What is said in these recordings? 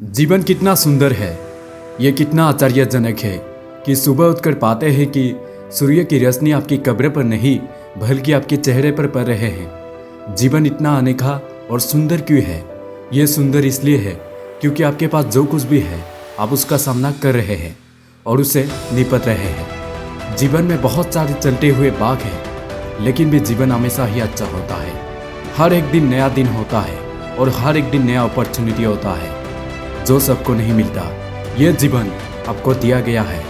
जीवन कितना सुंदर है, ये कितना आश्चर्यजनक है कि सुबह उठकर पाते हैं कि सूर्य की रोशनी आपकी कब्र पर नहीं बल्कि आपके चेहरे पर पड़ रहे हैं। जीवन इतना अनोखा और सुंदर क्यों है? ये सुंदर इसलिए है क्योंकि आपके पास जो कुछ भी है आप उसका सामना कर रहे हैं और उससे निपट रहे हैं। जीवन में बहुत सारे चलते हुए बाग हैं, लेकिन भी जीवन हमेशा ही अच्छा होता है। हर एक दिन नया दिन होता है और हर एक दिन नया अपॉर्चुनिटी होता है जो सबको नहीं मिलता। ये जीवन आपको दिया गया है,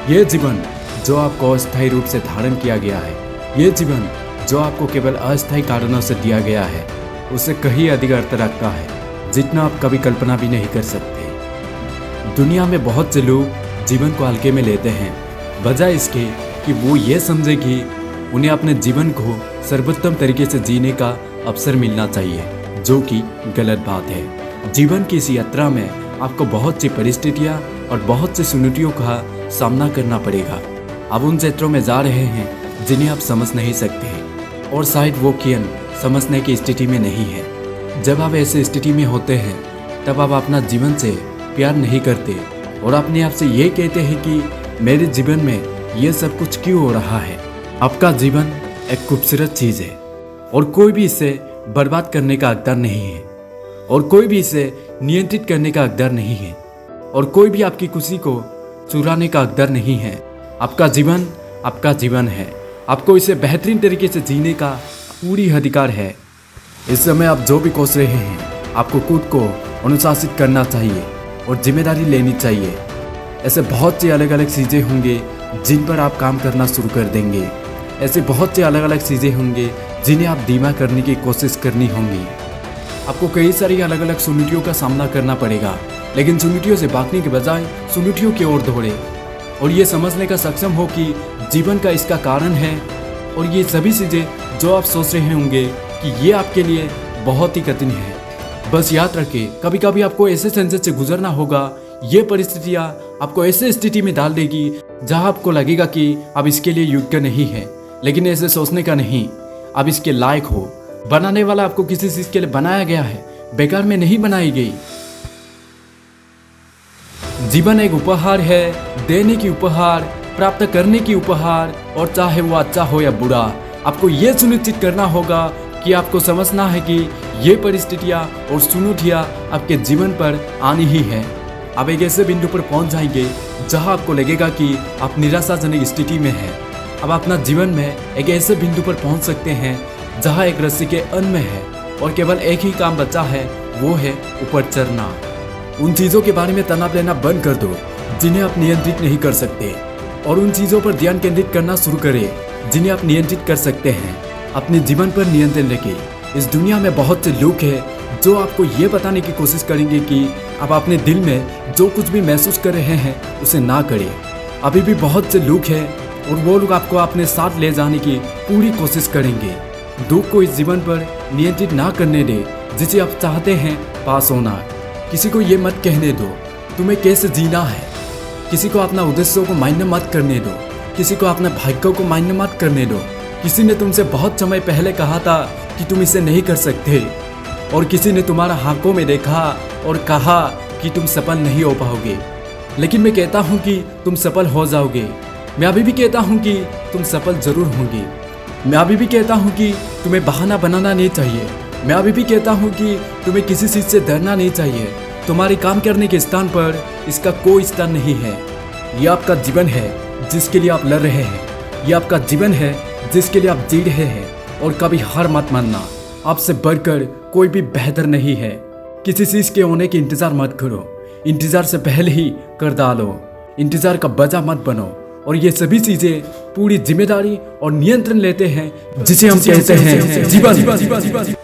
ये जीवन जो आपको अस्थायी रूप से धारण किया गया है, ये जीवन जो आपको केवल अस्थायी कारणों से दिया गया है, उसे कहीं अधिक अर्थ रखता है जितना आप कभी कल्पना भी नहीं कर सकते। दुनिया में बहुत से लोग जीवन को हल्के में लेते हैं, बजाय इसके कि वो ये समझे कि उन्हें अपने जीवन को सर्वोत्तम तरीके से जीने का अवसर मिलना चाहिए, जो कि गलत बात है। जीवन की इस यात्रा में आपको बहुत सी परिस्थितियाँ और बहुत सी चुनौतियों का सामना करना पड़ेगा। आप उन क्षेत्रों में जा रहे हैं जिन्हें आप समझ नहीं सकते और शायद वो किरण समझने की स्थिति में नहीं है। जब आप ऐसी स्थिति में होते हैं तब आप अपना जीवन से प्यार नहीं करते और अपने आप से ये कहते हैं कि मेरे जीवन में ये सब कुछ क्यों हो रहा है। आपका जीवन एक खूबसूरत चीज़ है और कोई भी इसे बर्बाद करने का हकदार नहीं है और कोई भी इसे नियंत्रित करने का हकदार नहीं है और कोई भी आपकी खुशी को चुराने का हकदार नहीं है। आपका जीवन है, आपको इसे बेहतरीन तरीके से जीने का पूरी अधिकार है। इस समय आप जो भी कोस रहे हैं आपको खुद को अनुशासित करना चाहिए और जिम्मेदारी लेनी चाहिए। ऐसे बहुत से अलग अलग चीज़ें होंगे जिन पर आप काम करना शुरू कर देंगे। ऐसे बहुत से अलग अलग चीज़ें होंगे जिन्हें आप धीमा करने की कोशिश करनी होंगी। आपको कई सारी अलग अलग चुनौतियों का सामना करना पड़ेगा, लेकिन चुनौतियों से भागने के बजाय चुनौतियों की ओर दौड़े और ये समझने का सक्षम हो कि जीवन का इसका कारण है। और ये सभी चीज़ें जो आप सोच रहे होंगे कि ये आपके लिए बहुत ही कठिन है, बस याद रखें कभी कभी आपको ऐसे सेंसर से गुजरना होगा। ये परिस्थितियाँ आपको ऐसे स्थिति में डाल देगी जहाँ आपको लगेगा कि अब इसके लिए योग्य नहीं है, लेकिन ऐसे सोचने का नहीं, अब इसके लायक हो। बनाने वाला आपको किसी चीज़ के लिए बनाया गया है, बेकार में नहीं बनाई गई। जीवन एक उपहार है, देने की उपहार, प्राप्त करने की उपहार, और चाहे वो अच्छा हो या बुरा, आपको ये सुनिश्चित करना होगा कि आपको समझना है कि ये परिस्थितियाँ और चुनौतियाँ आपके जीवन पर आनी ही है। आप एक ऐसे बिंदु पर पहुंच जाएंगे जहां आपको लगेगा कि आप निराशाजनक स्थिति में हैं। अब अपना जीवन में एक ऐसे बिंदु पर पहुंच सकते हैं जहां एक रस्सी के अंत में है और केवल एक ही काम बचा है, वो है ऊपर चढ़ना। उन चीज़ों के बारे में तनाव लेना बंद कर दो जिन्हें आप नियंत्रित नहीं कर सकते और उन चीज़ों पर ध्यान केंद्रित करना शुरू करें जिन्हें आप नियंत्रित कर सकते हैं। अपने जीवन पर नियंत्रण रखें। इस दुनिया में बहुत से लोग हैं जो आपको ये बताने की कोशिश करेंगे कि आप अपने दिल में जो कुछ भी महसूस कर रहे हैं उसे ना करें। अभी भी बहुत से लोग हैं और वो लोग आपको अपने साथ ले जाने की पूरी कोशिश करेंगे। दुख को इस जीवन पर नियंत्रित ना करने दे जिसे आप चाहते हैं पास होना। किसी को ये मत कहने दो तुम्हें कैसे जीना है। किसी को अपना उद्देश्यों को मायने मत करने दो। किसी को अपने भाग्यों को मायने मत करने दो। किसी ने तुमसे बहुत समय पहले कहा था कि तुम इसे नहीं कर सकते और किसी ने तुम्हारा आंखों में देखा और कहा कि तुम सफल नहीं हो पाओगे, लेकिन मैं कहता हूँ कि तुम सफल हो जाओगे। मैं अभी भी कहता हूँ कि तुम सफल जरूर होंगे। मैं अभी भी कहता हूँ कि तुम्हें बहाना बनाना नहीं चाहिए। मैं अभी भी कहता हूँ कि तुम्हें किसी चीज़ से डरना नहीं चाहिए। तुम्हारे काम करने के स्थान पर इसका कोई स्थान नहीं है। ये आपका जीवन है जिसके लिए आप लड़ रहे हैं। ये आपका जीवन है जिसके लिए आप जी रहे हैं और कभी हार मत मानना। आपसे बढ़कर कोई भी बेहतर नहीं है। किसी चीज़ के होने की इंतज़ार मत करो, इंतज़ार से पहले ही कर डालो। इंतज़ार का वजह मत बनो। और ये सभी चीजें पूरी जिम्मेदारी और नियंत्रण लेते हैं जिसे हम कहते हैं जीवन।